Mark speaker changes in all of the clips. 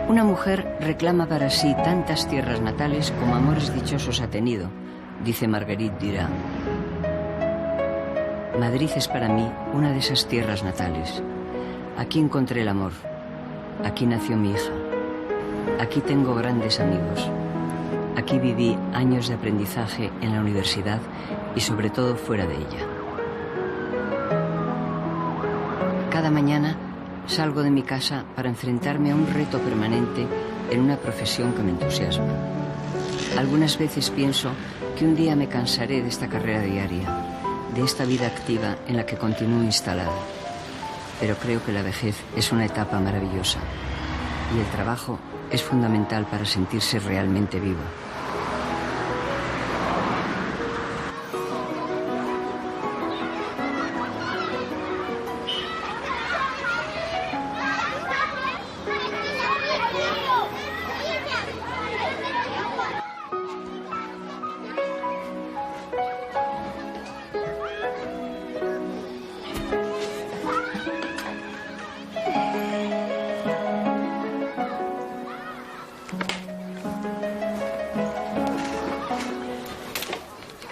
Speaker 1: Una mujer reclama para sí tantas tierras natales como amores dichosos ha tenido, dice Marguerite Duras. Madrid es para mí una de esas tierras natales. Aquí encontré el amor. Aquí nació mi hija. Aquí tengo grandes amigos. Aquí viví años de aprendizaje en la universidad y sobre todo fuera de ella. Cada mañana salgo de mi casa para enfrentarme a un reto permanente en una profesión que me entusiasma. Algunas veces pienso que un día me cansaré de esta carrera diaria, de esta vida activa en la que continúo instalada. Pero creo que la vejez es una etapa maravillosa y el trabajo es fundamental para sentirse realmente vivo.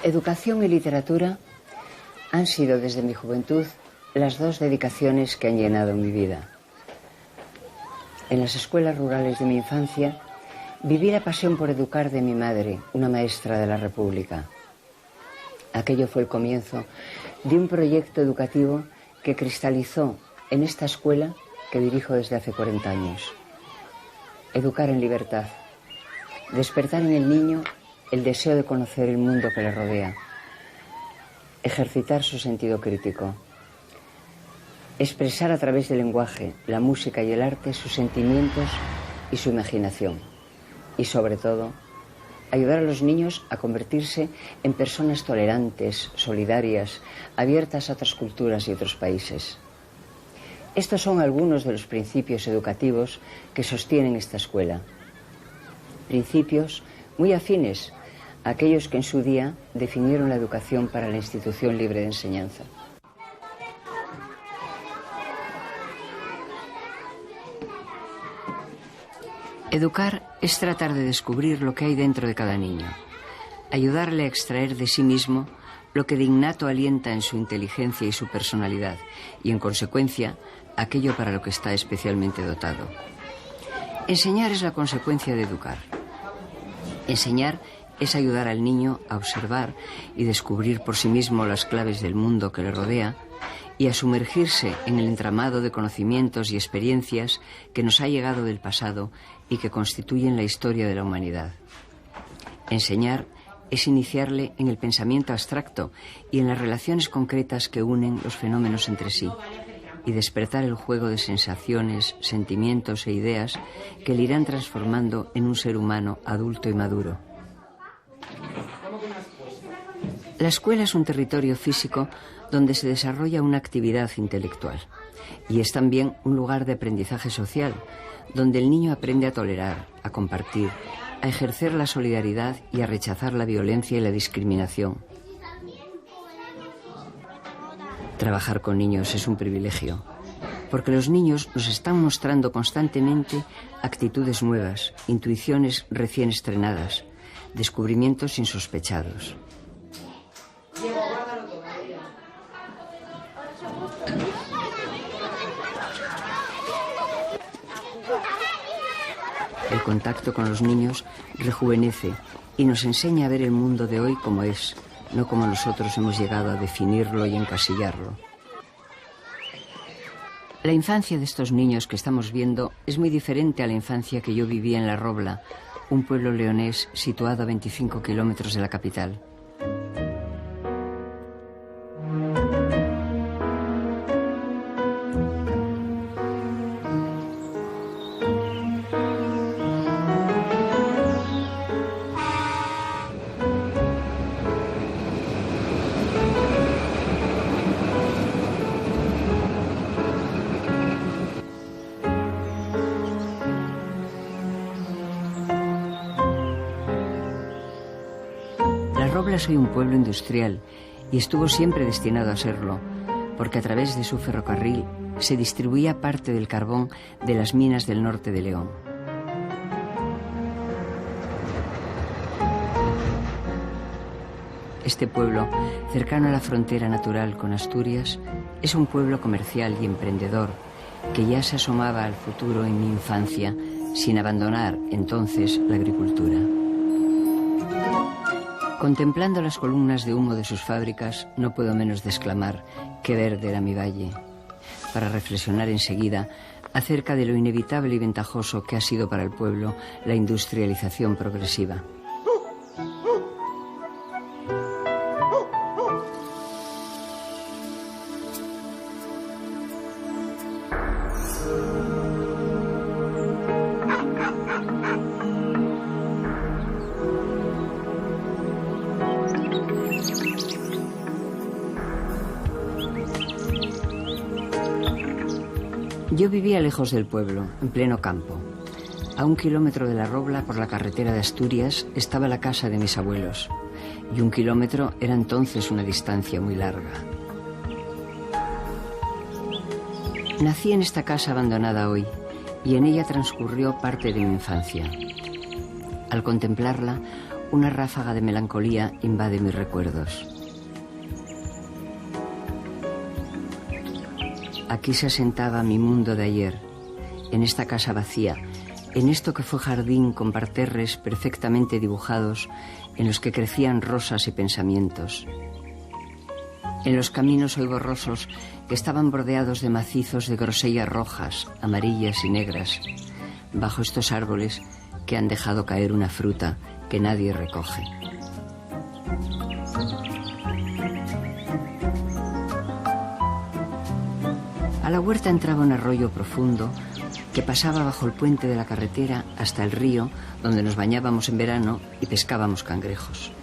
Speaker 1: Educación y literatura han sido desde mi juventud las dos dedicaciones que han llenado mi vida. En las escuelas rurales de mi infancia viví la pasión por educar de mi madre, una maestra de la República. Aquello fue el comienzo de un proyecto educativo que cristalizó en esta escuela que dirijo desde hace 40 años. Educar en libertad, despertar en el niño el deseo de conocer el mundo que le rodea, ejercitar su sentido crítico, expresar a través del lenguaje, la música y el arte sus sentimientos y su imaginación, y sobre todo, ayudar a los niños a convertirse en personas tolerantes, solidarias, abiertas a otras culturas y otros países. Estos son algunos de los principios educativos que sostienen esta escuela. Principios muy afines a aquellos que en su día definieron la educación para la institución libre de enseñanza. Educar es tratar de descubrir lo que hay dentro de cada niño, ayudarle a extraer de sí mismo lo que de innato alienta en su inteligencia y su personalidad, y en consecuencia, aquello para lo que está especialmente dotado. Enseñar es la consecuencia de educar. Enseñar es ayudar al niño a observar y descubrir por sí mismo las claves del mundo que le rodea y a sumergirse en el entramado de conocimientos y experiencias que nos ha llegado del pasado y que constituyen la historia de la humanidad. Enseñar es iniciarle en el pensamiento abstracto y en las relaciones concretas que unen los fenómenos entre sí, y despertar el juego de sensaciones, sentimientos e ideas que le irán transformando en un ser humano adulto y maduro. La escuela es un territorio físico donde se desarrolla una actividad intelectual y es también un lugar de aprendizaje social, donde el niño aprende a tolerar, a compartir, a ejercer la solidaridad y a rechazar la violencia y la discriminación. Trabajar con niños es un privilegio, porque los niños nos están mostrando constantemente actitudes nuevas, intuiciones recién estrenadas, descubrimientos insospechados. El contacto con los niños rejuvenece y nos enseña a ver el mundo de hoy como es, no como nosotros hemos llegado a definirlo y encasillarlo. La infancia de estos niños que estamos viendo es muy diferente a la infancia que yo vivía en La Robla, un pueblo leonés situado a 25 kilómetros de la capital. Robla es hoy un pueblo industrial y estuvo siempre destinado a serlo, porque a través de su ferrocarril se distribuía parte del carbón de las minas del norte de León. Este pueblo, cercano a la frontera natural con Asturias, es un pueblo comercial y emprendedor que ya se asomaba al futuro en mi infancia, sin abandonar entonces la agricultura. Contemplando las columnas de humo de sus fábricas, no puedo menos de exclamar: ¡qué verde era mi valle!, para reflexionar enseguida acerca de lo inevitable y ventajoso que ha sido para el pueblo la industrialización progresiva. Yo vivía lejos del pueblo, en pleno campo. A 1 kilómetro de la Robla, por la carretera de Asturias, estaba la casa de mis abuelos, y 1 kilómetro era entonces una distancia muy larga. Nací en esta casa abandonada hoy, y en ella transcurrió parte de mi infancia. Al contemplarla, una ráfaga de melancolía invade mis recuerdos. Aquí se asentaba mi mundo de ayer, en esta casa vacía, en esto que fue jardín con parterres perfectamente dibujados, en los que crecían rosas y pensamientos. En los caminos hoy borrosos que estaban bordeados de macizos de grosellas rojas, amarillas y negras, bajo estos árboles que han dejado caer una fruta que nadie recoge. A la huerta entraba un arroyo profundo que pasaba bajo el puente de la carretera hasta el río, donde nos bañábamos en verano y pescábamos cangrejos.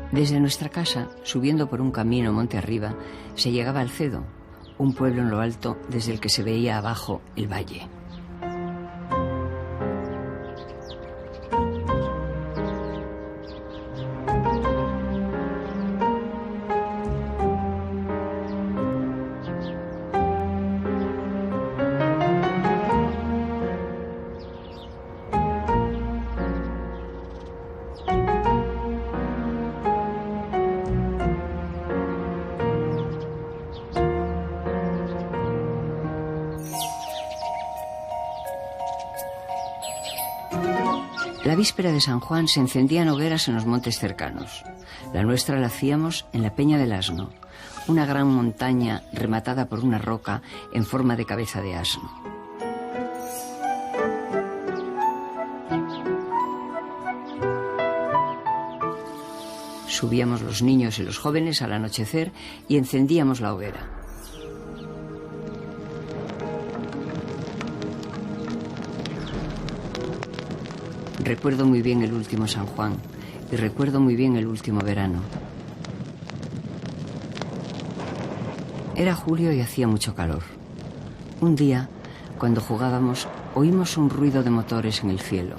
Speaker 1: Desde nuestra casa, subiendo por un camino monte arriba, se llegaba al Cedo, un pueblo en lo alto desde el que se veía abajo el valle. La víspera de San Juan se encendían hogueras en los montes cercanos. La nuestra la hacíamos en la Peña del Asno, una gran montaña rematada por una roca en forma de cabeza de asno. Subíamos los niños y los jóvenes al anochecer y encendíamos la hoguera. Recuerdo muy bien el último San Juan y recuerdo muy bien el último verano. Era julio y hacía mucho calor. Un día, cuando jugábamos, oímos un ruido de motores en el cielo.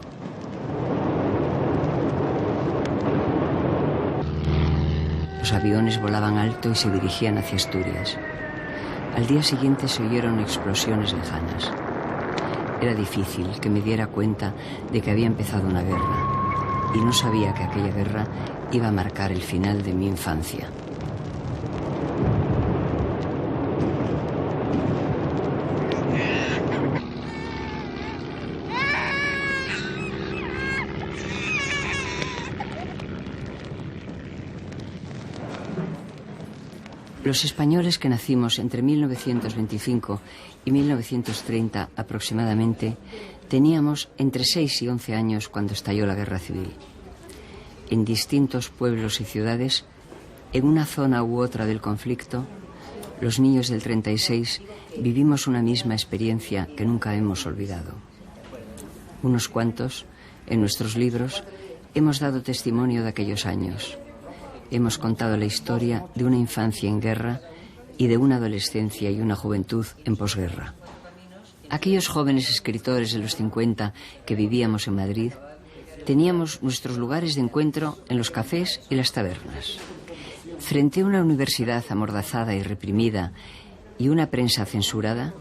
Speaker 1: Los aviones volaban alto y se dirigían hacia Asturias. Al día siguiente se oyeron explosiones lejanas. Era difícil que me diera cuenta de que había empezado una guerra, y no sabía que aquella guerra iba a marcar el final de mi infancia. Los españoles que nacimos entre 1925 y 1930 aproximadamente, teníamos entre 6 y 11 años cuando estalló la Guerra Civil. En distintos pueblos y ciudades En una zona u otra del conflicto, los niños del 36 vivimos una misma experiencia que nunca hemos olvidado. Unos cuantos, en nuestros libros, hemos dado testimonio de aquellos años. Hemos contado la historia de una infancia en guerra y de una adolescencia y una juventud en posguerra. Aquellos jóvenes escritores de los 50 que vivíamos en Madrid, teníamos nuestros lugares de encuentro en los cafés y las tabernas. Frente a una universidad amordazada y reprimida y una prensa censurada,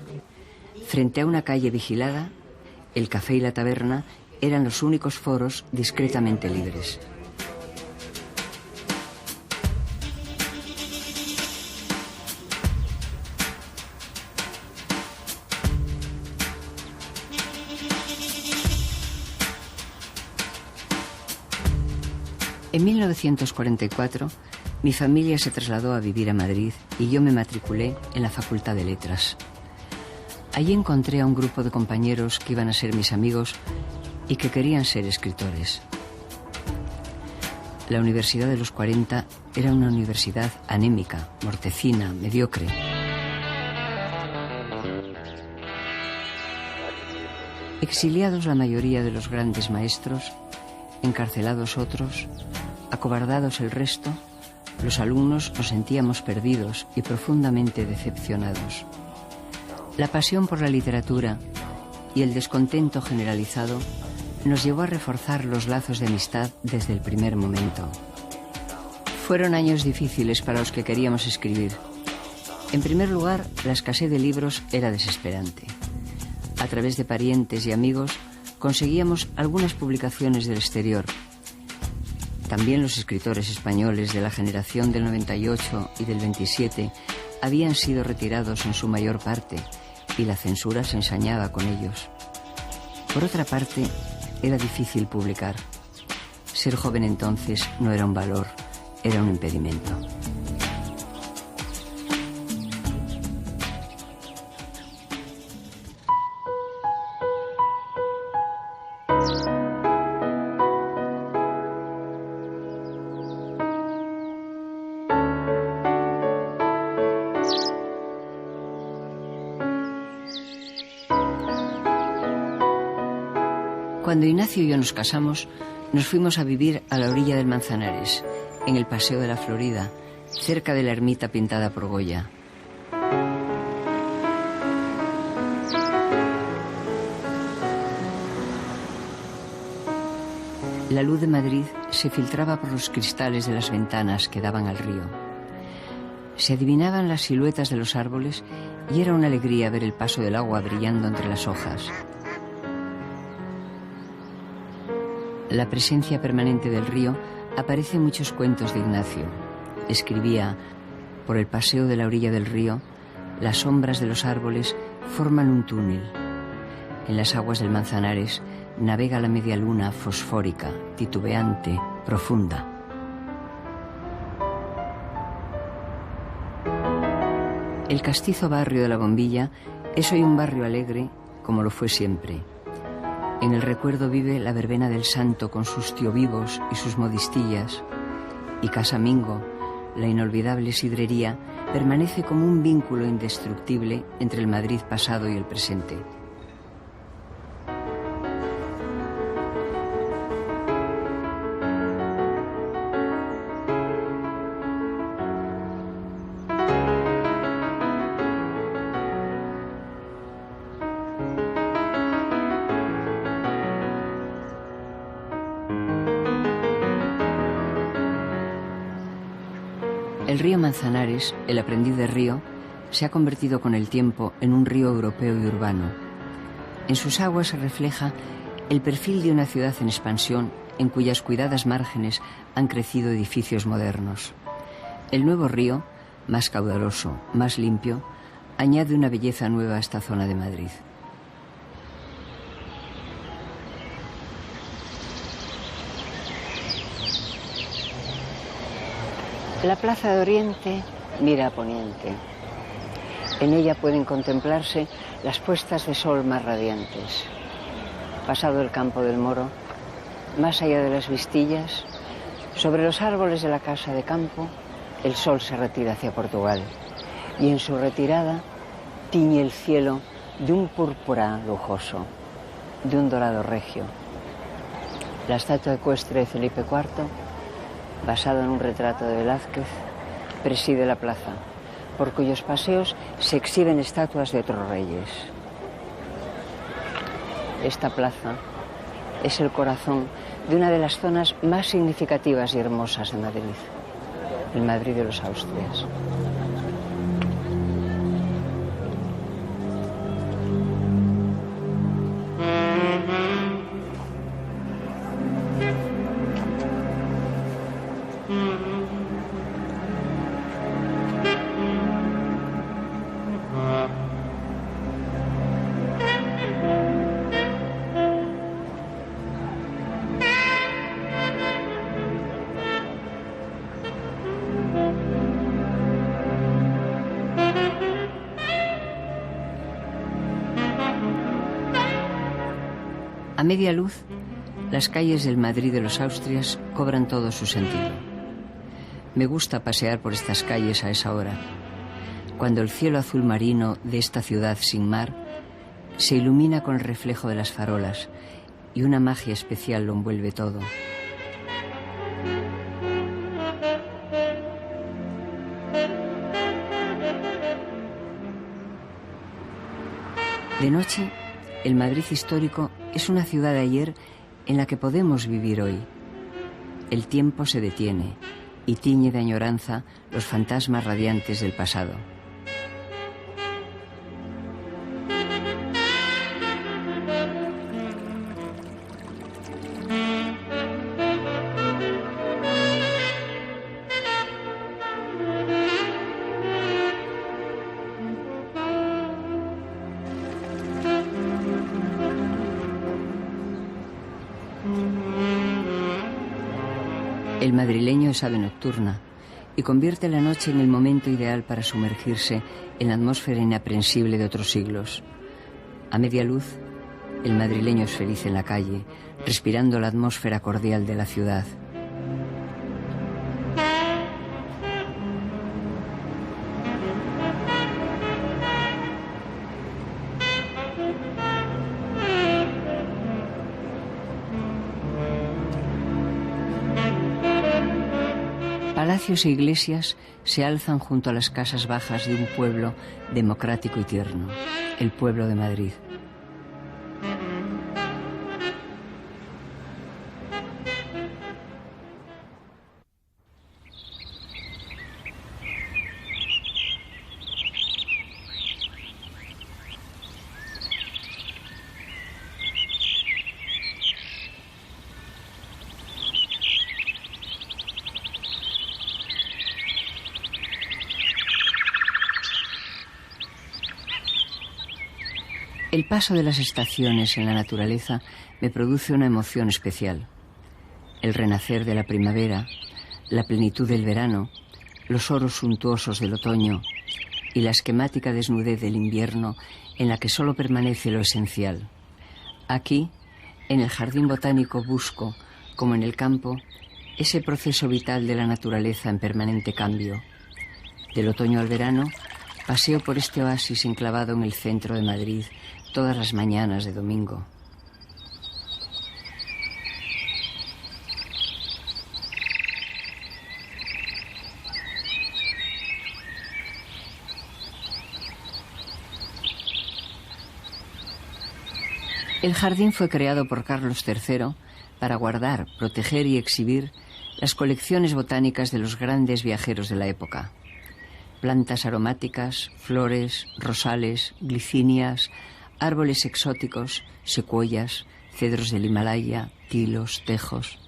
Speaker 1: frente a una calle vigilada, el café y la taberna eran los únicos foros discretamente libres. En 1944, mi familia se trasladó a vivir a Madrid y yo me matriculé en la Facultad de Letras. Allí encontré a un grupo de compañeros que iban a ser mis amigos y que querían ser escritores. La Universidad de los 40 era una universidad anémica, mortecina, mediocre. Exiliados la mayoría de los grandes maestros, encarcelados otros, acobardados el resto, los alumnos nos sentíamos perdidos y profundamente decepcionados. La pasión por la literatura y el descontento generalizado nos llevó a reforzar los lazos de amistad desde el primer momento. Fueron años difíciles para los que queríamos escribir. En primer lugar, la escasez de libros era desesperante. A través de parientes y amigos conseguíamos algunas publicaciones del exterior. También los escritores españoles de la generación del 98 y del 27 habían sido retirados en su mayor parte y la censura se ensañaba con ellos. Por otra parte, era difícil publicar. Ser joven entonces no era un valor, era un impedimento. Cuando Ignacio y yo nos casamos, nos fuimos a vivir a la orilla del Manzanares, en el Paseo de la Florida, cerca de la ermita pintada por Goya. La luz de Madrid se filtraba por los cristales de las ventanas que daban al río. Se adivinaban las siluetas de los árboles y era una alegría ver el paso del agua brillando entre las hojas. La presencia permanente del río aparece en muchos cuentos de Ignacio. Escribía: por el paseo de la orilla del río, las sombras de los árboles forman un túnel. En las aguas del Manzanares navega la media luna fosfórica, titubeante, profunda. El castizo barrio de la Bombilla es hoy un barrio alegre, como lo fue siempre. En el recuerdo vive la verbena del Santo con sus tiovivos y sus modistillas, y Casa Mingo, la inolvidable sidrería, permanece como un vínculo indestructible entre el Madrid pasado y el presente. El río Manzanares, el aprendiz de río, se ha convertido con el tiempo en un río europeo y urbano. En sus aguas se refleja el perfil de una ciudad en expansión en cuyas cuidadas márgenes han crecido edificios modernos. El nuevo río, más caudaloso, más limpio, añade una belleza nueva a esta zona de Madrid. La Plaza de Oriente mira a poniente. En ella pueden contemplarse las puestas de sol más radiantes. Pasado el campo del Moro, más allá de las Vistillas, sobre los árboles de la casa de campo, el sol se retira hacia Portugal y en su retirada tiñe el cielo de un púrpura lujoso, de un dorado regio. La estatua ecuestre de Felipe IV, basada en un retrato de Velázquez, preside la plaza, por cuyos paseos se exhiben estatuas de otros reyes. Esta plaza es el corazón de una de las zonas más significativas y hermosas de Madrid, el Madrid de los Austrias. A media luz, las calles del Madrid de los Austrias cobran todo su sentido. Me gusta pasear por estas calles a esa hora, cuando el cielo azul marino de esta ciudad sin mar se ilumina con el reflejo de las farolas y una magia especial lo envuelve todo. De noche, el Madrid histórico es una ciudad de ayer en la que podemos vivir hoy. El tiempo se detiene y tiñe de añoranza los fantasmas radiantes del pasado. El madrileño es ave nocturna y convierte la noche en el momento ideal para sumergirse en la atmósfera inaprensible de otros siglos. A media luz, el madrileño es feliz en la calle, respirando la atmósfera cordial de la ciudad. Palacios e iglesias se alzan junto a las casas bajas de un pueblo democrático y tierno, el pueblo de Madrid. El paso de las estaciones en la naturaleza me produce una emoción especial. El renacer de la primavera, la plenitud del verano, los oros suntuosos del otoño y la esquemática desnudez del invierno en la que solo permanece lo esencial. Aquí, en el jardín botánico, busco, como en el campo, ese proceso vital de la naturaleza en permanente cambio. Del otoño al verano, paseo por este oasis enclavado en el centro de Madrid todas las mañanas de domingo. El jardín fue creado por Carlos III para guardar, proteger y exhibir las colecciones botánicas de los grandes viajeros de la época. Plantas aromáticas, flores, rosales, glicinias, árboles exóticos, secuoyas, cedros del Himalaya, tilos, tejos.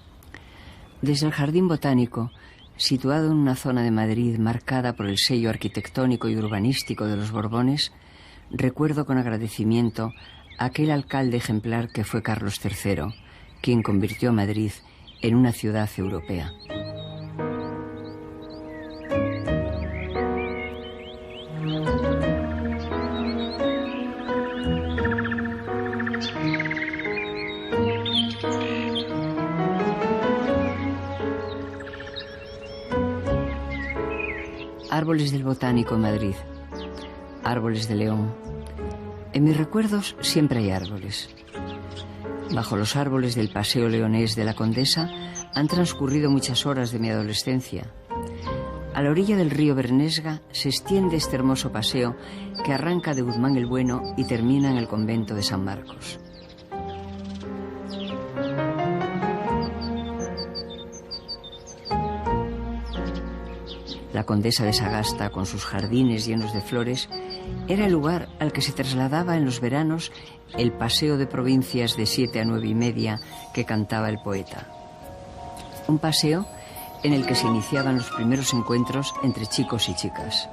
Speaker 1: Desde el jardín botánico, situado en una zona de Madrid marcada por el sello arquitectónico y urbanístico de los Borbones, recuerdo con agradecimiento a aquel alcalde ejemplar que fue Carlos III, quien convirtió a Madrid en una ciudad europea. árboles del Botánico en Madrid, árboles de León. En mis recuerdos siempre hay árboles. Bajo los árboles del Paseo Leonés de la Condesa han transcurrido muchas horas de mi adolescencia. A la orilla del río Bernesga se extiende este hermoso paseo que arranca de Guzmán el Bueno y termina en el convento de San Marcos. La Condesa de Sagasta, con sus jardines llenos de flores, era el lugar al que se trasladaba en los veranos el paseo de provincias de 7 a 9 y media que cantaba el poeta. Un paseo en el que se iniciaban los primeros encuentros entre chicos y chicas.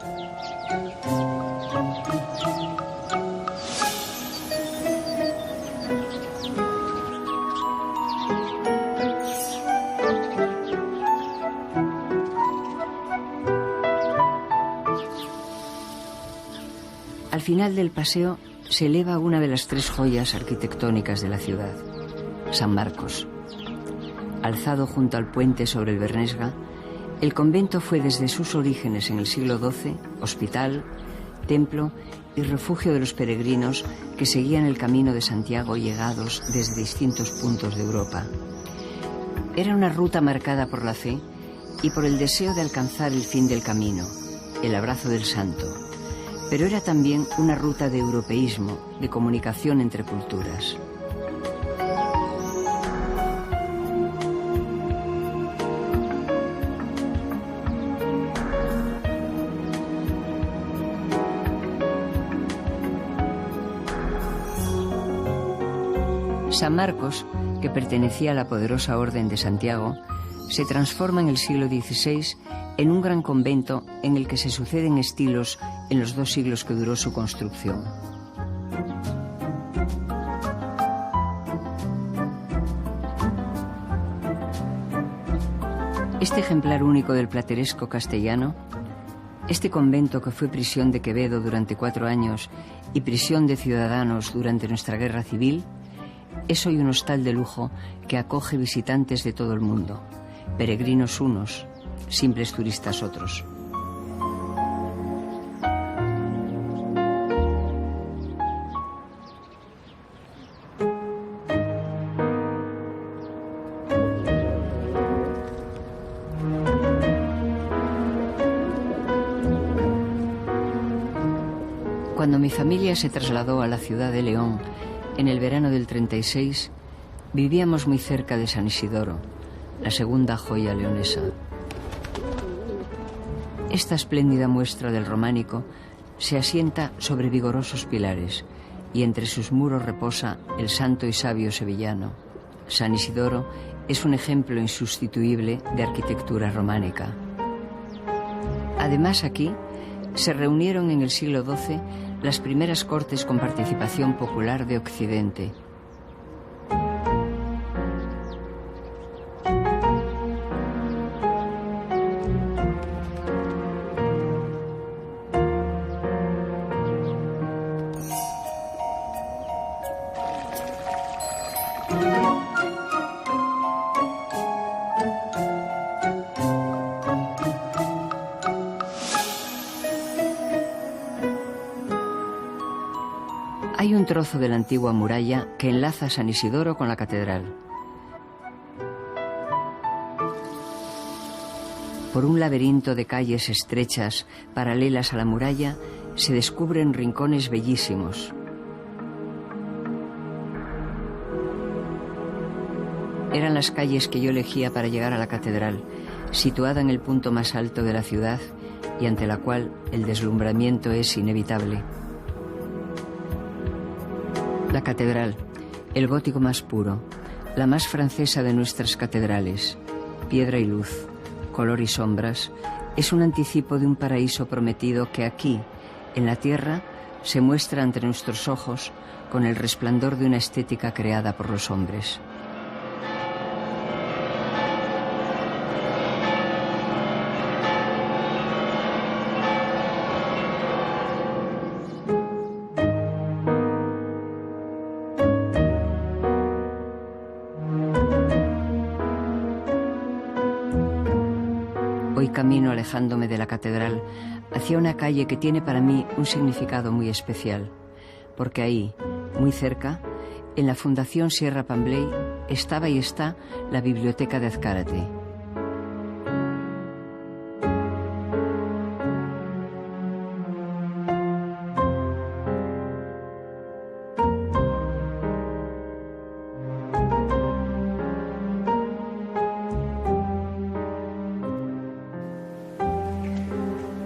Speaker 1: Al final del paseo se eleva una de las 3 joyas arquitectónicas de la ciudad, San Marcos. Alzado junto al puente sobre el Bernesga, el convento fue desde sus orígenes en el siglo XII hospital, templo y refugio de los peregrinos que seguían el camino de Santiago llegados desde distintos puntos de Europa. Era una ruta marcada por la fe y por el deseo de alcanzar el fin del camino, el abrazo del santo, pero era también una ruta de europeísmo, de comunicación entre culturas. San Marcos, que pertenecía a la poderosa Orden de Santiago, se transforma en el siglo XVI en un gran convento en el que se suceden estilos en los 2 siglos que duró su construcción. Este ejemplar único del plateresco castellano, este convento que fue prisión de Quevedo durante 4 años y prisión de ciudadanos durante nuestra guerra civil, es hoy un hostal de lujo que acoge visitantes de todo el mundo, peregrinos unos, simples turistas otros. Cuando mi familia se trasladó a la ciudad de León en el verano del 36, vivíamos muy cerca de San Isidoro, la segunda joya leonesa. Esta espléndida muestra del románico se asienta sobre vigorosos pilares y entre sus muros reposa el santo y sabio sevillano. San Isidoro es un ejemplo insustituible de arquitectura románica. Además, aquí se reunieron en el siglo XII las primeras cortes con participación popular de Occidente. Hay un trozo de la antigua muralla que enlaza San Isidoro con la catedral. Por un laberinto de calles estrechas, paralelas a la muralla, se descubren rincones bellísimos. Eran las calles que yo elegía para llegar a la catedral, situada en el punto más alto de la ciudad y ante la cual el deslumbramiento es inevitable. La catedral, el gótico más puro, la más francesa de nuestras catedrales, piedra y luz, color y sombras, es un anticipo de un paraíso prometido que aquí, en la tierra, se muestra ante nuestros ojos con el resplandor de una estética creada por los hombres. Hoy Voy camino alejándome de la catedral hacia una calle que tiene para mí un significado muy especial, porque ahí, muy cerca, en la Fundación Sierra Pambley, estaba y está la biblioteca de Azcárate.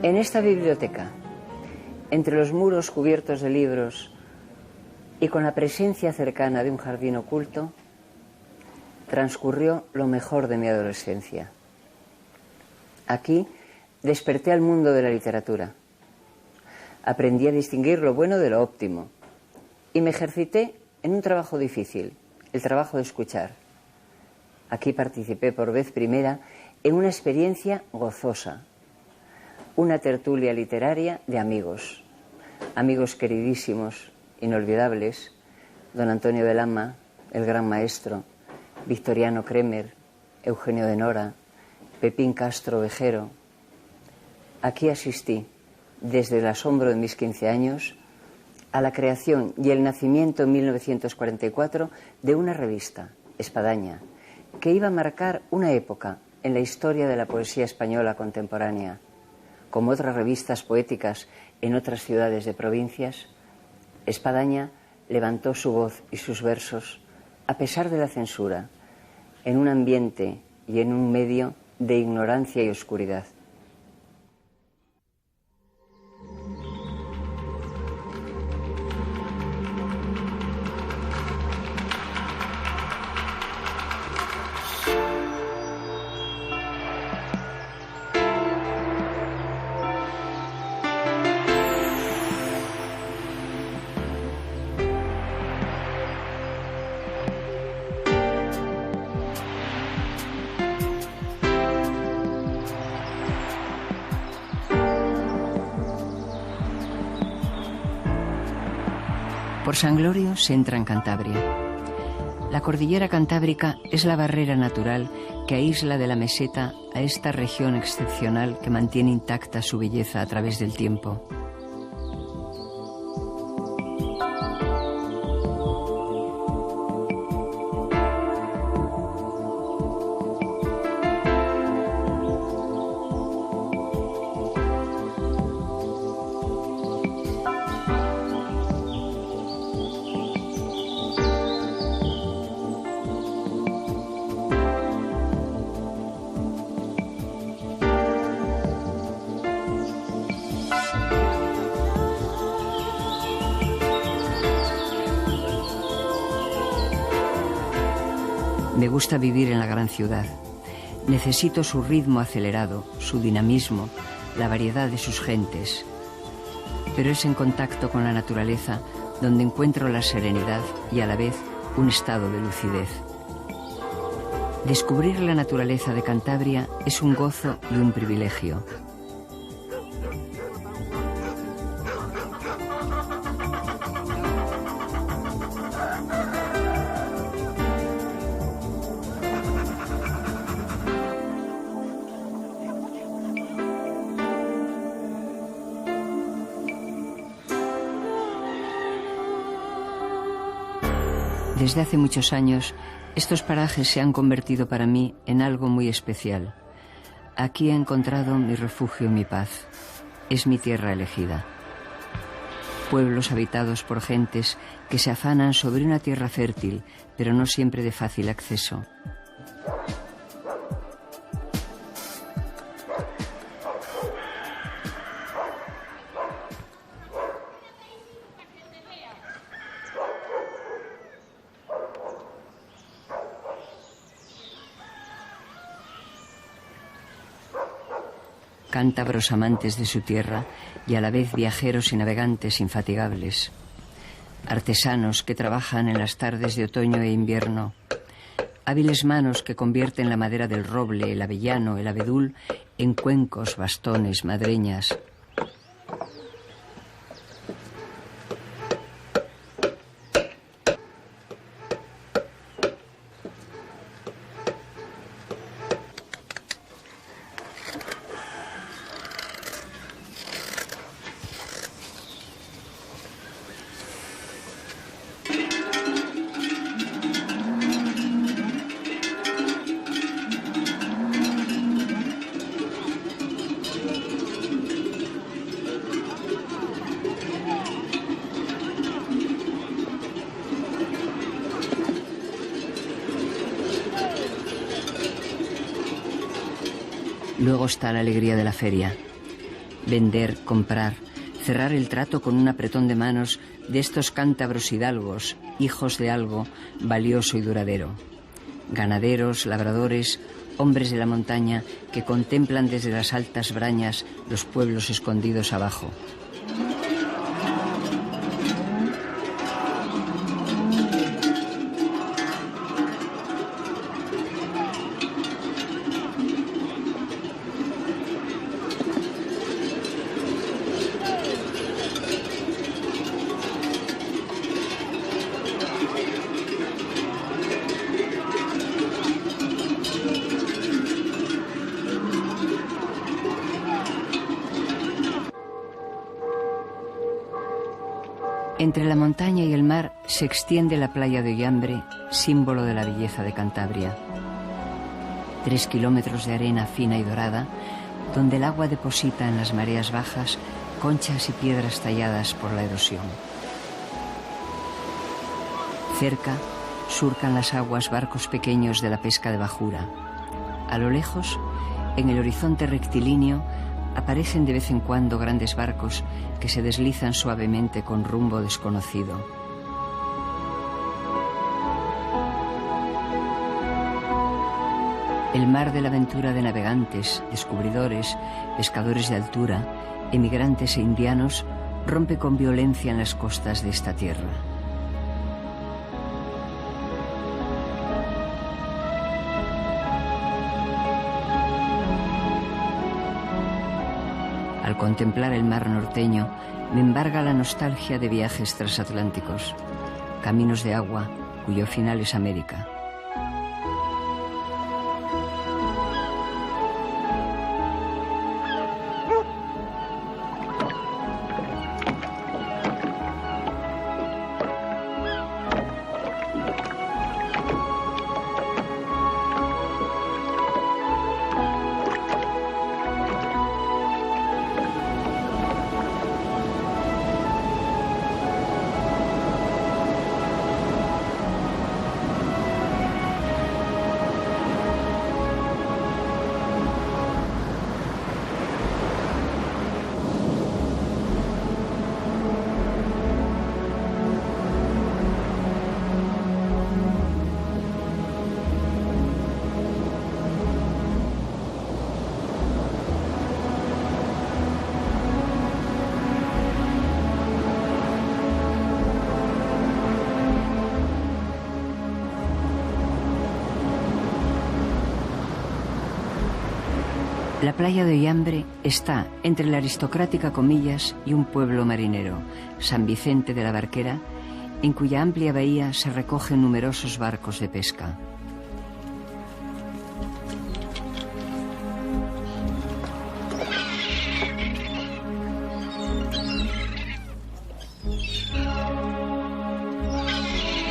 Speaker 1: En esta biblioteca, entre los muros cubiertos de libros y con la presencia cercana de un jardín oculto, transcurrió lo mejor de mi adolescencia. Aquí desperté al mundo de la literatura. Aprendí a distinguir lo bueno de lo óptimo y me ejercité en un trabajo difícil, el trabajo de escuchar. Aquí participé por vez primera en una experiencia gozosa, una tertulia literaria de amigos, amigos queridísimos, inolvidables, don Antonio de Lama, el gran maestro, Victoriano Kremer, Eugenio de Nora, Pepín Castro Vejero. Aquí asistí, desde el asombro de mis 15 años, a la creación y el nacimiento en 1944 de una revista, Espadaña, que iba a marcar una época en la historia de la poesía española contemporánea. Como otras revistas poéticas en otras ciudades de provincias, Espadaña levantó su voz y sus versos, a pesar de la censura, en un ambiente y en un medio de ignorancia y oscuridad. Por San Glorio se entra en Cantabria. La cordillera cantábrica es la barrera natural que aísla de la meseta a esta región excepcional que mantiene intacta su belleza a través del tiempo. Me gusta vivir en la gran ciudad. Necesito su ritmo acelerado, su dinamismo, la variedad de sus gentes. Pero es en contacto con la naturaleza donde encuentro la serenidad y a la vez un estado de lucidez. Descubrir la naturaleza de Cantabria es un gozo y un privilegio. Desde hace muchos años, estos parajes se han convertido para mí en algo muy especial. Aquí he encontrado mi refugio y mi paz. Es mi tierra elegida. Pueblos habitados por gentes que se afanan sobre una tierra fértil, pero no siempre de fácil acceso. Cántabros amantes de su tierra y a la vez viajeros y navegantes infatigables. Artesanos que trabajan en las tardes de otoño e invierno. Hábiles manos que convierten la madera del roble, el avellano, el abedul en cuencos, bastones, madreñas. Luego está la alegría de la feria. Vender, comprar, cerrar el trato con un apretón de manos de estos cántabros hidalgos, hijos de algo valioso y duradero. Ganaderos, labradores, hombres de la montaña que contemplan desde las altas brañas los pueblos escondidos abajo. Entre la montaña y el mar se extiende la playa de Ollambre, símbolo de la belleza de Cantabria. 3 kilómetros de arena fina y dorada, donde el agua deposita en las mareas bajas conchas y piedras talladas por la erosión. Cerca surcan las aguas barcos pequeños de la pesca de bajura. A lo lejos, en el horizonte rectilíneo, aparecen de vez en cuando grandes barcos que se deslizan suavemente con rumbo desconocido. El mar de la aventura de navegantes, descubridores, pescadores de altura, emigrantes e indianos rompe con violencia en las costas de esta tierra. Al contemplar el mar norteño, me embarga la nostalgia de viajes transatlánticos, caminos de agua cuyo final es América. La playa de Ollambre está entre la aristocrática Comillas y un pueblo marinero, San Vicente de la Barquera, en cuya amplia bahía se recogen numerosos barcos de pesca.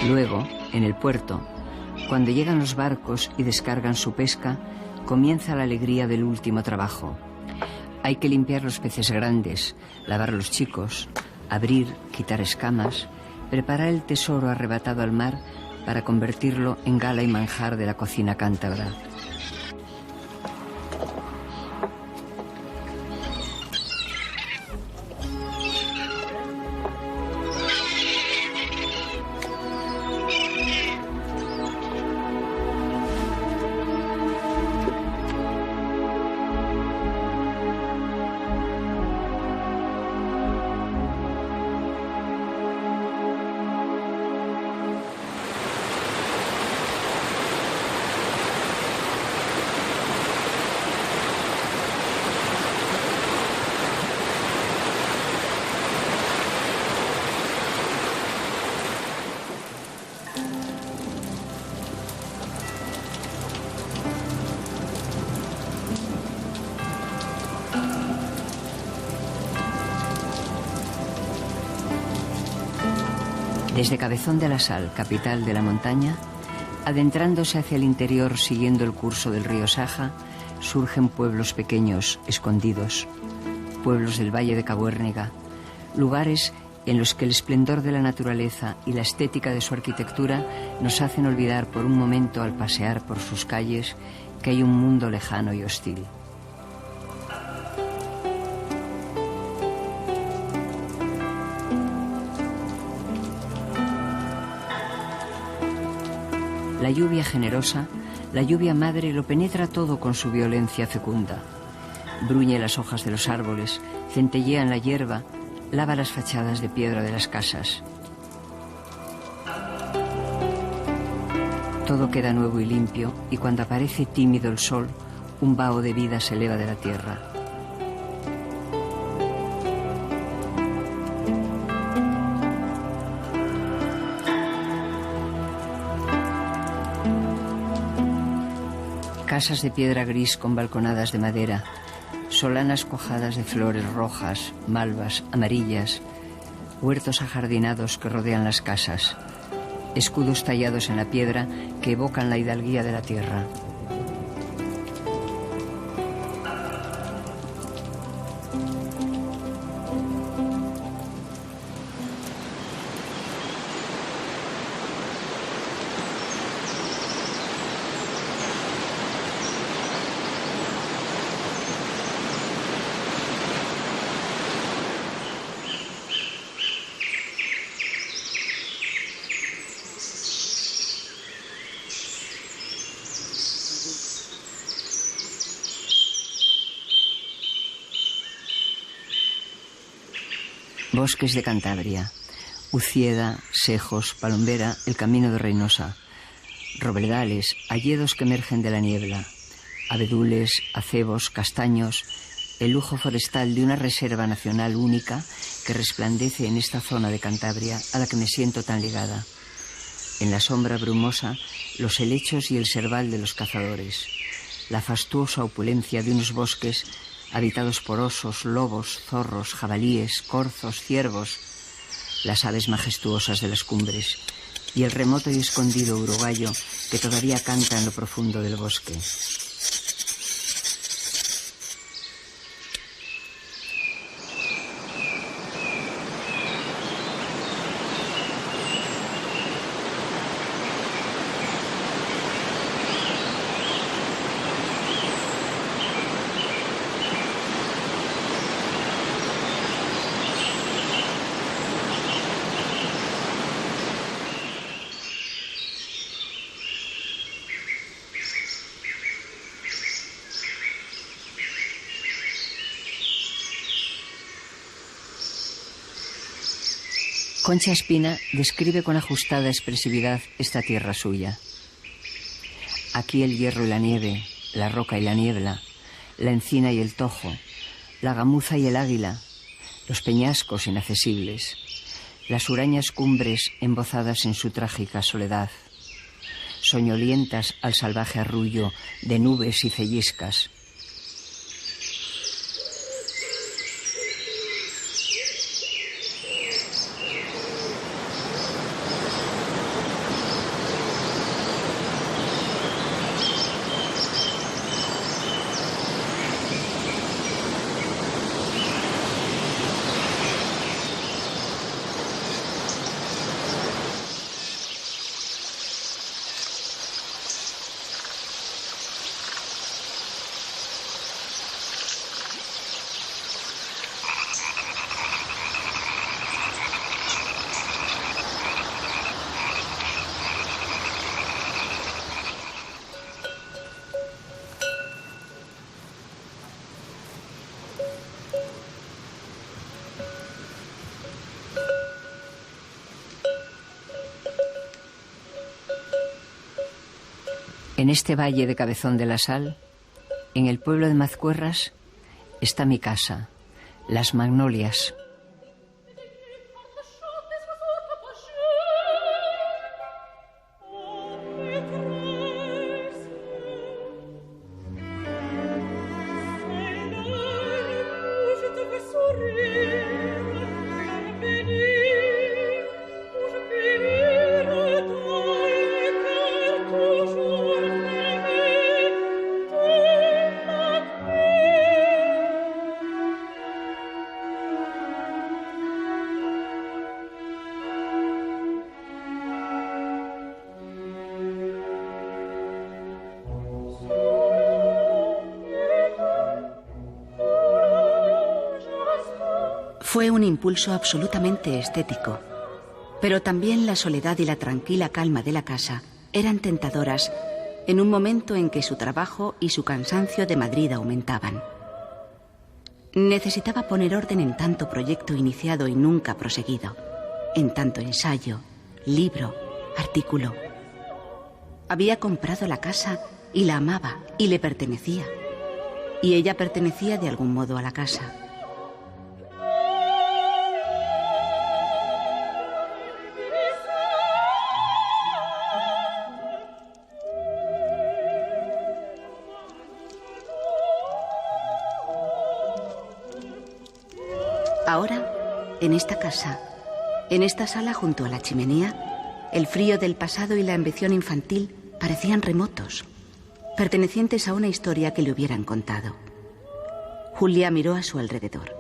Speaker 1: Luego, en el puerto, cuando llegan los barcos y descargan su pesca, comienza la alegría del último trabajo. Hay que limpiar los peces grandes, lavar los chicos, abrir, quitar escamas, preparar el tesoro arrebatado al mar para convertirlo en gala y manjar de la cocina cántabra. Desde Cabezón de la Sal, capital de la montaña, adentrándose hacia el interior siguiendo el curso del río Saja, surgen pueblos pequeños, escondidos, pueblos del Valle de Cabuérniga, lugares en los que el esplendor de la naturaleza y la estética de su arquitectura nos hacen olvidar por un momento al pasear por sus calles que hay un mundo lejano y hostil. La lluvia generosa, la lluvia madre, lo penetra todo con su violencia fecunda. Bruñe las hojas de los árboles, centellea en la hierba, lava las fachadas de piedra de las casas. Todo queda nuevo y limpio, y cuando aparece tímido el sol, un vaho de vida se eleva de la tierra. Casas de piedra gris con balconadas de madera, solanas cuajadas de flores rojas, malvas, amarillas, huertos ajardinados que rodean las casas, escudos tallados en la piedra que evocan la hidalguía de la tierra. Bosques de Cantabria, Ucieda, Sejos, Palombera, el camino de Reynosa, robledales, hayedos que emergen de la niebla, abedules, acebos, castaños, el lujo forestal de una reserva nacional única que resplandece en esta zona de Cantabria a la que me siento tan ligada. En la sombra brumosa, los helechos y el serval de los cazadores, la fastuosa opulencia de unos bosques habitados por osos, lobos, zorros, jabalíes, corzos, ciervos, las aves majestuosas de las cumbres y el remoto y escondido urogallo que todavía canta en lo profundo del bosque. Concha Espina describe con ajustada expresividad esta tierra suya. Aquí el hierro y la nieve, la roca y la niebla, la encina y el tojo, la gamuza y el águila, los peñascos inaccesibles, las hurañas cumbres embozadas en su trágica soledad, soñolientas al salvaje arrullo de nubes y celliscas. En este valle de Cabezón de la Sal, en el pueblo de Mazcuerras, está mi casa, Las Magnolias.
Speaker 2: Fue un impulso absolutamente estético, pero también la soledad y la tranquila calma de la casa eran tentadoras en un momento en que su trabajo y su cansancio de Madrid aumentaban. Necesitaba poner orden en tanto proyecto iniciado y nunca proseguido, en tanto ensayo, libro, artículo. Había comprado la casa y la amaba y le pertenecía. Y ella pertenecía de algún modo a la casa. Ahora, en esta casa, en esta sala junto a la chimenea, el frío del pasado y la ambición infantil parecían remotos, pertenecientes a una historia que le hubieran contado. Julia miró a su alrededor.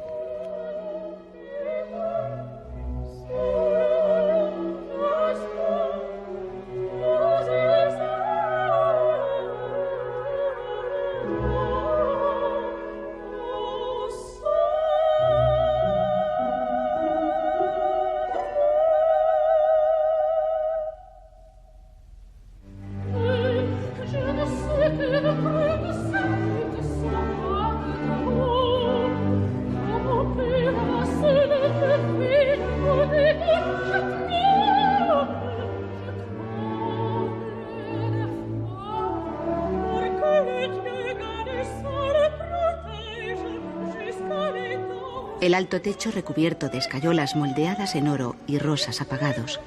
Speaker 2: El alto techo recubierto de escayolas moldeadas en oro y rosas apagados.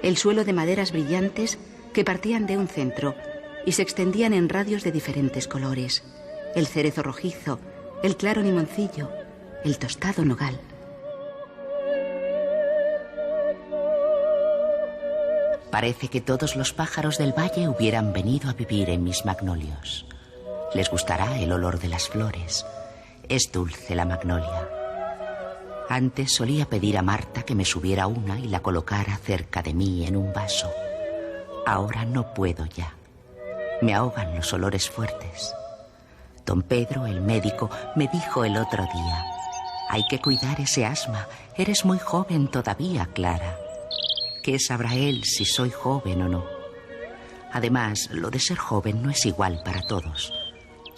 Speaker 2: El suelo de maderas brillantes que partían de un centro y se extendían en radios de diferentes colores. El cerezo rojizo, el claro limoncillo, el tostado nogal.
Speaker 3: Parece que todos los pájaros del valle hubieran venido a vivir en mis magnolios. Les gustará el olor de las flores. Es dulce la magnolia. Antes solía pedir a Marta que me subiera una y la colocara cerca de mí en un vaso. Ahora no puedo ya. Me ahogan los olores fuertes. Don Pedro, el médico, me dijo el otro día: hay que cuidar ese asma. Eres muy joven todavía, Clara. ¿Qué sabrá él si soy joven o no? Además, lo de ser joven no es igual para todos.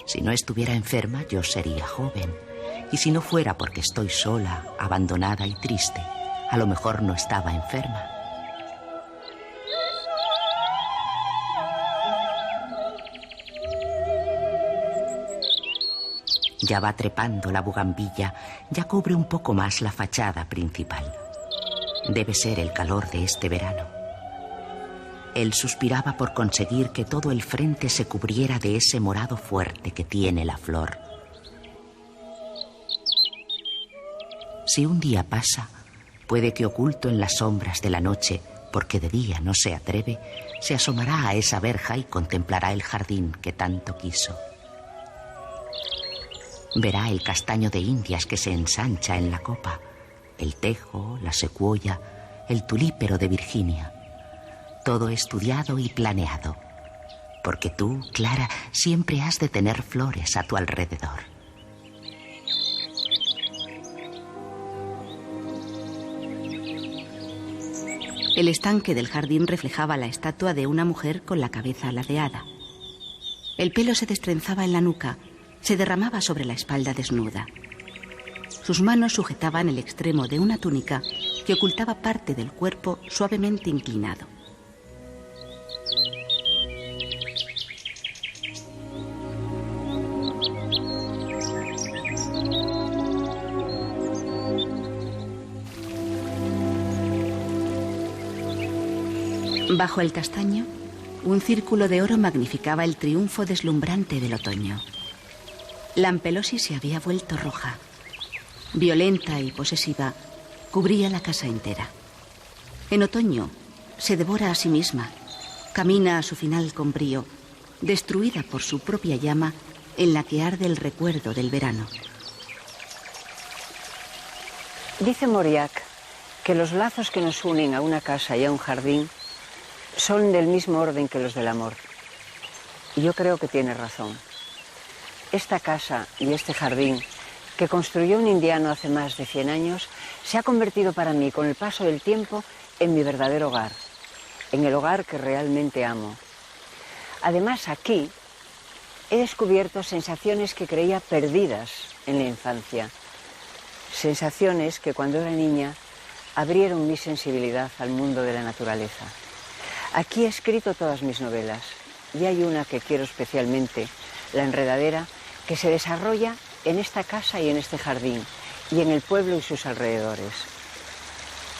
Speaker 3: Si no estuviera enferma, yo sería joven. Y si no fuera porque estoy sola, abandonada y triste, a lo mejor no estaba enferma. Ya va trepando la bugambilla, ya cubre un poco más la fachada principal. Debe ser el calor de este verano. Él suspiraba por conseguir que todo el frente se cubriera de ese morado fuerte que tiene la flor. Si un día pasa, puede que oculto en las sombras de la noche, porque de día no se atreve, se asomará a esa verja y contemplará el jardín que tanto quiso. Verá el castaño de Indias que se ensancha en la copa, el tejo, la secuoya, el tulípero de Virginia. Todo estudiado y planeado, porque tú, Clara, siempre has de tener flores a tu alrededor.
Speaker 2: El estanque del jardín reflejaba la estatua de una mujer con la cabeza ladeada. El pelo se destrenzaba en la nuca, se derramaba sobre la espalda desnuda. Sus manos sujetaban el extremo de una túnica que ocultaba parte del cuerpo suavemente inclinado. Bajo el castaño, un círculo de oro magnificaba el triunfo deslumbrante del otoño. La ampelosis se había vuelto roja. Violenta y posesiva, cubría la casa entera. En otoño, se devora a sí misma, camina a su final con brío, destruida por su propia llama en la que arde el recuerdo del verano.
Speaker 1: Dice Mauriac que los lazos que nos unen a una casa y a un jardín son del mismo orden que los del amor. Y yo creo que tiene razón. Esta casa y este jardín que construyó un indiano hace más de 100 años se ha convertido para mí, con el paso del tiempo, en mi verdadero hogar. en el hogar que realmente amo. Además, aquí he descubierto sensaciones que creía perdidas en la infancia. Sensaciones que cuando era niña abrieron mi sensibilidad al mundo de la naturaleza. Aquí he escrito todas mis novelas y hay una que quiero especialmente, La enredadera, que se desarrolla en esta casa y en este jardín y en el pueblo y sus alrededores.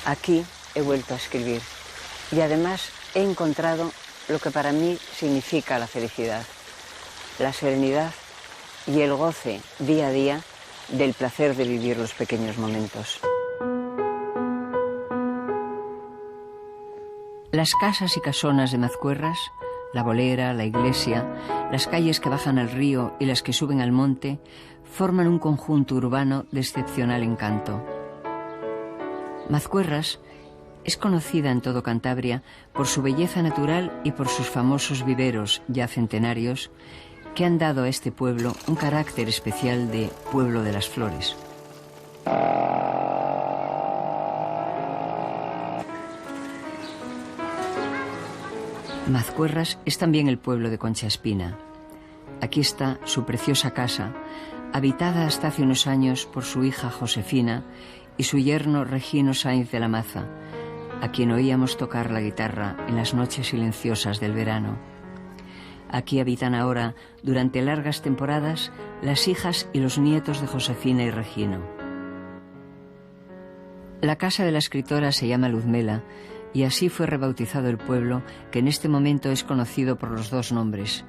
Speaker 1: Aquí he vuelto a escribir y además he encontrado lo que para mí significa la felicidad, la serenidad y el goce día a día del placer de vivir los pequeños momentos. Las casas y casonas de Mazcuerras, la bolera, la iglesia, las calles que bajan al río y las que suben al monte, forman un conjunto urbano de excepcional encanto. Mazcuerras es conocida en todo Cantabria por su belleza natural y por sus famosos viveros, ya centenarios, que han dado a este pueblo un carácter especial de pueblo de las flores. Mazcuerras es también el pueblo de Concha Espina. Aquí está su preciosa casa, habitada hasta hace unos años por su hija Josefina y su yerno Regino Sainz de la Maza, a quien oíamos tocar la guitarra en las noches silenciosas del verano. Aquí habitan ahora, durante largas temporadas, las hijas y los nietos de Josefina y Regino. La casa de la escritora se llama Luzmela, y así fue rebautizado el pueblo, que en este momento es conocido por los dos nombres.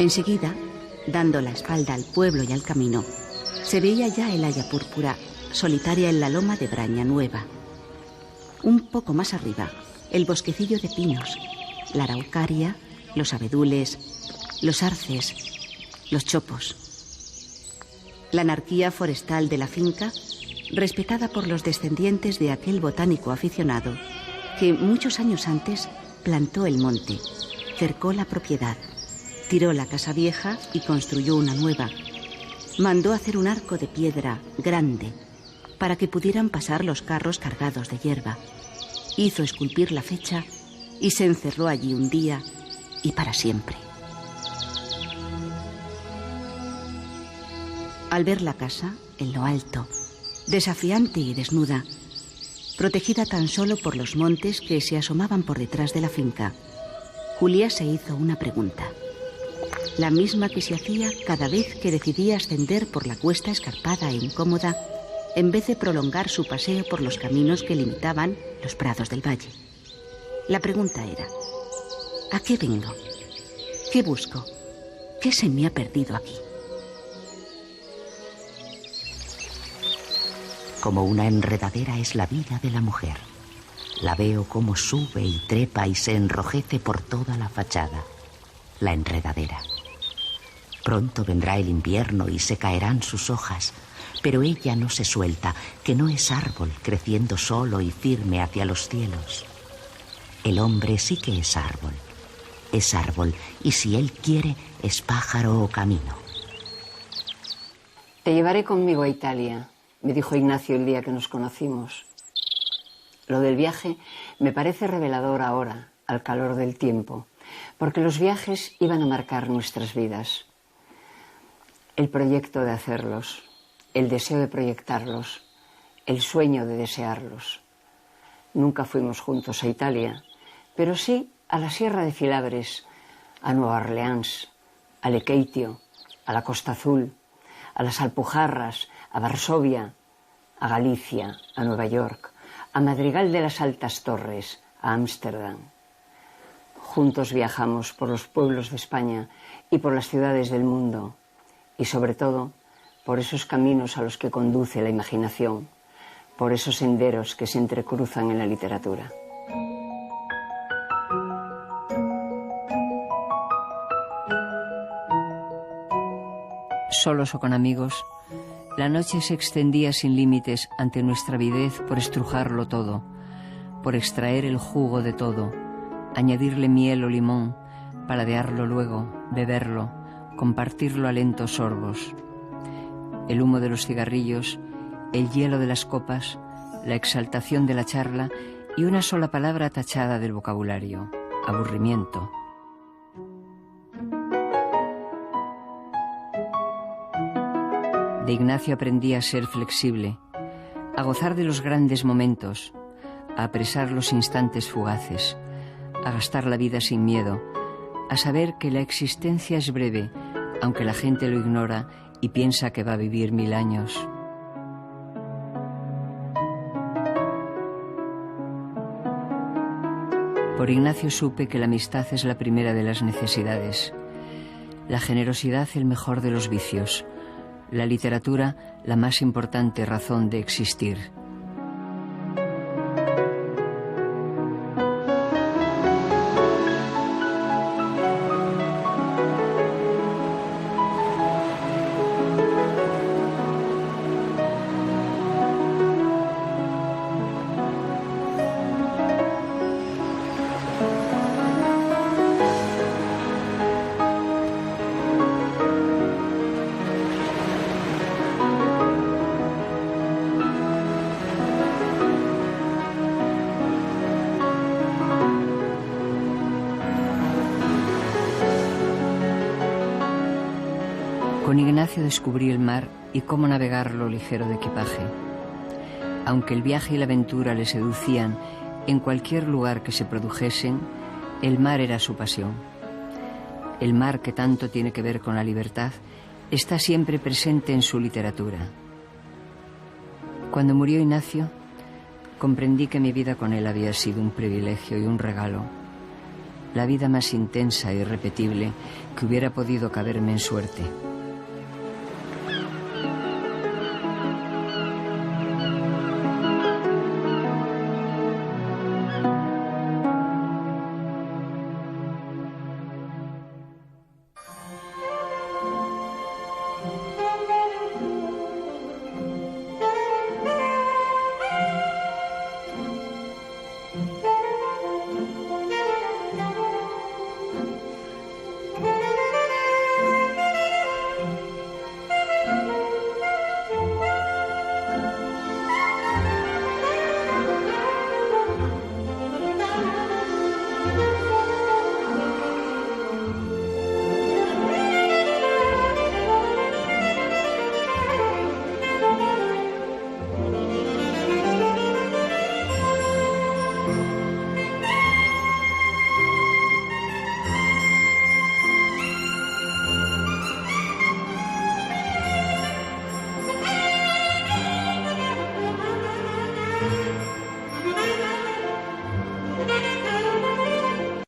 Speaker 2: Enseguida, dando la espalda al pueblo y al camino, se veía ya el haya púrpura, solitaria en la loma de Braña Nueva. Un poco más arriba, el bosquecillo de pinos, la araucaria, los abedules, los arces, los chopos. La anarquía forestal de la finca, respetada por los descendientes de aquel botánico aficionado que muchos años antes plantó el monte, cercó la propiedad, tiró la casa vieja y construyó una nueva. Mandó hacer un arco de piedra grande para que pudieran pasar los carros cargados de hierba. Hizo esculpir la fecha y se encerró allí un día y para siempre. Al ver la casa, en lo alto, desafiante y desnuda, protegida tan solo por los montes que se asomaban por detrás de la finca, Julia se hizo una pregunta. La misma que se hacía cada vez que decidía ascender por la cuesta escarpada e incómoda, en vez de prolongar su paseo por los caminos que limitaban los prados del valle. La pregunta era: ¿a qué vengo? ¿Qué busco? ¿Qué se me ha perdido aquí?
Speaker 3: Como una enredadera es la vida de la mujer. La veo como sube y trepa y se enrojece por toda la fachada. La enredadera. Pronto vendrá el invierno y se caerán sus hojas, pero ella no se suelta, que no es árbol creciendo solo y firme hacia los cielos. El hombre sí que es árbol, y si él quiere, es pájaro o camino.
Speaker 1: Te llevaré conmigo a Italia, me dijo Ignacio el día que nos conocimos. Lo del viaje me parece revelador ahora, al calor del tiempo, porque los viajes iban a marcar nuestras vidas. El proyecto de hacerlos, el deseo de proyectarlos, el sueño de desearlos. Nunca fuimos juntos a Italia, pero sí a la Sierra de Filabres, a Nueva Orleans, a Lequeitio, a la Costa Azul, a las Alpujarras, a Varsovia, a Galicia, a Nueva York, a Madrigal de las Altas Torres, a Ámsterdam. Juntos viajamos por los pueblos de España y por las ciudades del mundo, y sobre todo por esos caminos a los que conduce la imaginación, por esos senderos que se entrecruzan en la literatura. solos o con amigos, la noche se extendía sin límites ante nuestra avidez por estrujarlo todo, por extraer el jugo de todo, añadirle miel o limón, paladearlo luego, beberlo, compartirlo a lentos sorbos. El humo de los cigarrillos, el hielo de las copas, la exaltación de la charla y una sola palabra tachada del vocabulario: aburrimiento. De Ignacio aprendí a ser flexible, a gozar de los grandes momentos, a apresar los instantes fugaces, a gastar la vida sin miedo, a saber que la existencia es breve, aunque la gente lo ignora y piensa que va a vivir 1000 años. Por Ignacio supe que la amistad es la primera de las necesidades, la generosidad el mejor de los vicios, la literatura la más importante razón de existir. Con Ignacio descubrí el mar y cómo navegarlo ligero de equipaje. Aunque el viaje y la aventura le seducían en cualquier lugar que se produjesen, el mar era su pasión. El mar, que tanto tiene que ver con la libertad, está siempre presente en su literatura. Cuando murió Ignacio, comprendí que mi vida con él había sido un privilegio y un regalo, la vida más intensa e irrepetible que hubiera podido caberme en suerte.